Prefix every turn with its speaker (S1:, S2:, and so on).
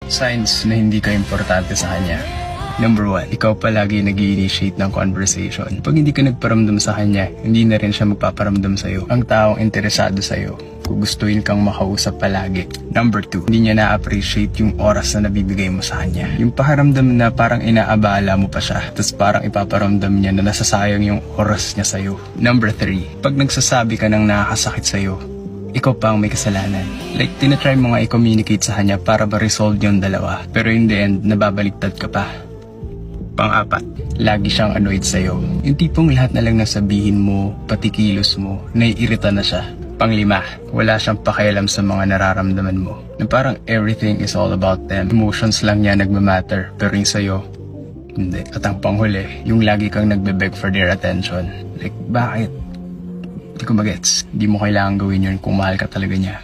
S1: Signs na hindi ka importante sa kanya. Number 1, ikaw palagi nag-i-initiate ng conversation. Pag hindi ka nagparamdam sa kanya, hindi na rin siya magpaparamdam sa'yo. Ang taong interesado sa'yo, gugustuhin kang makausap palagi. Number 2, hindi niya na-appreciate yung oras na nabibigay mo sa kanya. Yung pakiramdam na parang inaabala mo pa siya, tapos parang ipaparamdam niya na nasasayang yung oras niya sa'yo. Number 3, pag nagsasabi ka ng nakakasakit sa'yo, ikaw pa ang may kasalanan. Like, tinatry mo nga i-communicate sa kanya para ma-resolve yung dalawa. Pero in the end, nababaliktad ka pa. Pang-4, lagi siyang annoyed sa'yo. Yung tipong lahat na lang nasabihin mo, pati kilos mo, naiirita na siya. Pang-5, wala siyang pakialam sa mga nararamdaman mo. Na parang everything is all about them. Emotions lang niya nagmamatter, pero yung sa'yo, hindi. At ang panghuli, yung lagi kang nagbe-beg for their attention. Like, bakit? Hindi ko magets. Hindi mo kailangan gawin yun kung mahal ka talaga niya.